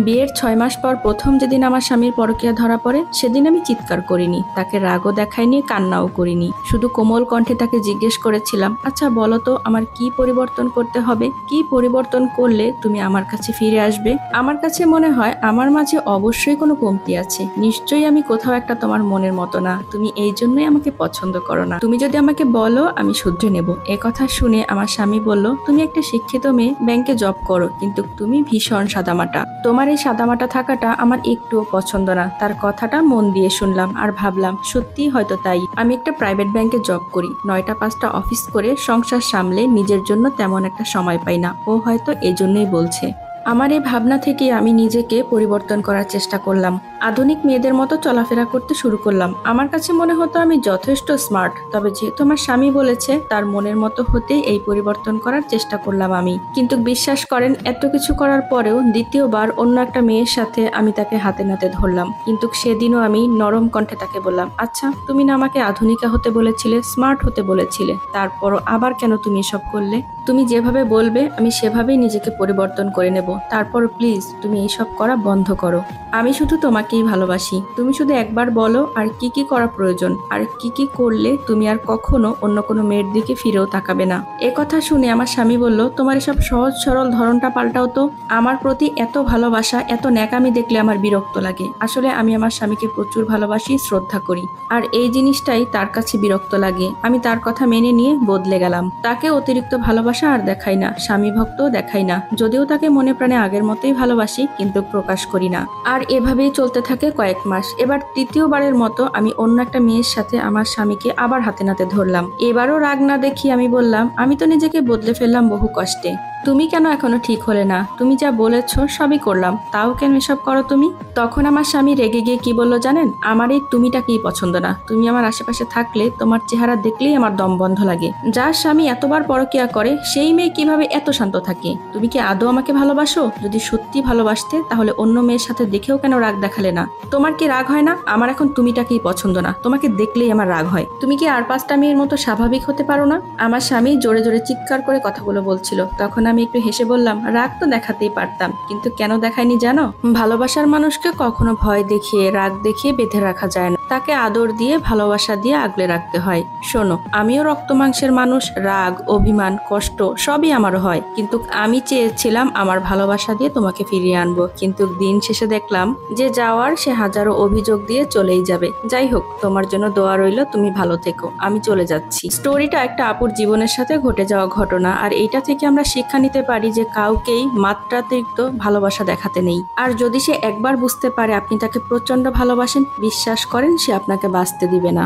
বিয়ের ৬ মাস পর প্রথম যেদিন আমার স্বামীর পরকীয়া ধরা পড়ে সেদিন আমি চিৎকার করিনি, তাকে রাগও দেখাইনি, কান্নাও করিনি। শুধু কোমল কণ্ঠে তাকে জিজ্ঞেস করেছিলাম, আচ্ছা বলো তো আমার কি পরিবর্তন করতে হবে, কি পরিবর্তন করলে তুমি আমার কাছে ফিরে আসবে? আমার কাছে মনে হয় আমার মাঝে অবশ্যই কোনো কমতি আছে, নিশ্চয়ই আমি কোথাও একটা তোমার মনের মতো না, তুমি এই জন্যই আমাকে পছন্দ করো না, তুমি যদি আমাকে বলো আমি শুধরে নেব। এ কথা শুনে আমার স্বামী বলল, তুমি একটা শিক্ষিত মেয়ে, ব্যাংকে জব করো, কিন্তু তুমি ভীষণ সাদামাটা, তোমার এই সাদামাটা থাকাটা আমার একটুও পছন্দ না। তার কথাটা মন দিয়ে শুনলাম আর ভাবলাম সত্যিই হয়তো তাই। আমি একটা প্রাইভেট ব্যাংকে জব করি, ৯টা ৫টা অফিস করে সংসার সামলে নিজের জন্য তেমন একটা সময় পাই না, ও হয়তো এজন্যই বলছে। আমার এই ভাবনা থেকে আমি নিজেকে পরিবর্তন করার চেষ্টা করলাম, আধুনিক মেয়েদের মতো চলাফেরা করতে শুরু করলাম। আমার কাছে মনে হতো আমি যথেষ্ট স্মার্ট, তবে যেহেতু আমার স্বামী বলেছে তার মনের মতো হতেই এই পরিবর্তন করার চেষ্টা করলাম আমি। কিন্তু বিশ্বাস করেন, এত কিছু করার পরেও দ্বিতীয়বার অন্য একটা মেয়ের সাথে আমি তাকে হাতে নাতে ধরলাম। কিন্তু সেদিনও আমি নরম কণ্ঠে তাকে বললাম, আচ্ছা তুমি না আমাকে আধুনিকা হতে বলেছিলে, স্মার্ট হতে বলেছিলে, তারপরও আবার কেন তুমি এসব করলে? তুমি যেভাবে বলবে আমি সেভাবেই নিজেকে পরিবর্তন করে নেব, তারপর প্লিজ তুমি এইসব করা বন্ধ করো। আমি শুধু তোমাকেই ভালোবাসি, তুমি শুধু একবার বলো আর কি কি করা প্রয়োজন, আর কি কি করলে তুমি আর কখনো অন্য কোনো মেয়ের দিকে ফিরেও তাকাবে না। এ কথা শুনে আমার স্বামী বলল, তোমার এসব সহজ সরল ধরনটা পাল্টাও তো। আমার প্রতি এত ভালোবাসা, এত ন্যাকামি দেখলে আমার বিরক্ত লাগে। আসলে আমি আমার স্বামীকে প্রচুর ভালোবাসি, শ্রদ্ধা করি, আর এই জিনিসটাই তার কাছে বিরক্ত লাগে। আমি তার কথা মেনে নিয়ে বদলে গেলাম, তাকে অতিরিক্ত ভালোবাসা আর দেখাই না, স্বামী ভক্তও দেখাই না, যদিও তাকে মনে প্রাণে আগের মতোই ভালোবাসি, কিন্তু প্রকাশ করি না। আর এভাবেই চলতে থাকে কয়েক মাস। এবার তৃতীয়বারের মতো আমি অন্য একটা মেয়ের সাথে আমার স্বামীকে আবার হাতে নাতে ধরলাম। এবারও রাগ না দেখিয়ে আমি বললাম, আমি তো নিজেকে বদলে ফেললাম বহু কষ্টে, তুমি কেন এখনো ঠিক হলে না? তুমি যা বলেছো সবই করলাম, তাও কেন এসব করো তুমি? তখন আমার স্বামী রেগে গিয়ে কি বললো জানেন? আমার এই তুমিটাকেই পছন্দ না, তুমি আমার আশেপাশে থাকলে তোমার চেহারা দেখলেই আমার দম বন্ধ লাগে। যার স্বামী এতবার পরকীয়া করে সেই মেয়ে কিভাবে এত শান্ত থাকে? তুমি কি আদৌ আমাকে ভালোবাসো? যদি সত্যি ভালোবাসতে তাহলে অন্য মেয়ের সাথে দেখেও কেন রাগ দেখালে না? তোমার কি রাগ হয় না? আমার এখন তুমিটাকেই পছন্দ না, তোমাকে দেখলেই আমার রাগ হয়। তুমি কি আর 5টা মেয়ের মতো স্বাভাবিক হতে পারো না? আমার স্বামী জোরে জোরে চিৎকার করে কথাগুলো বলছিল। তখন আমি একটু হেসে বললাম, রাগ তো দেখাতেই পারতাম, কিন্তু কেন দেখাইনি জানো? ভালোবাসার মানুষকে কখনো ভয় দেখিয়ে, রাগ দেখিয়ে বেঁধে রাখা যায় না, তাকে আদর দিয়ে, ভালোবাসা দিয়ে আগলে রাখতে হয়। শোনো, আমিও রক্ত মাংসের মানুষ, রাগ, অভিমান, কষ্ট সবই আমারও হয়, কিন্তু আমি চেয়েছিলাম আমার ভালোবাসা দিয়ে তোমাকে ফিরিয়ে আনবো, কিন্তু দিন শেষে দেখলাম যে যাওয়ার সে হাজারো অভিযোগ দিয়ে চলেই যাবে। যাই হোক, তোমার জন্য দোয়া রইল, তুমি ভালো থেকো, আমি চলে যাচ্ছি। স্টোরিটা একটা আপুর জীবনের সাথে ঘটে যাওয়া ঘটনা, আর এইটা থেকে আমরা শিক্ষা নিতে পারি যে কাউকেই মাত্রাতিরিক্ত ভালোবাসা দেখাতে নেই। আর যদি সে একবার বুঝতে পারে আপনি তাকে প্রচন্ড ভালোবাসেন, বিশ্বাস করেন সে আপনাকে বাঁচতে দিবে না।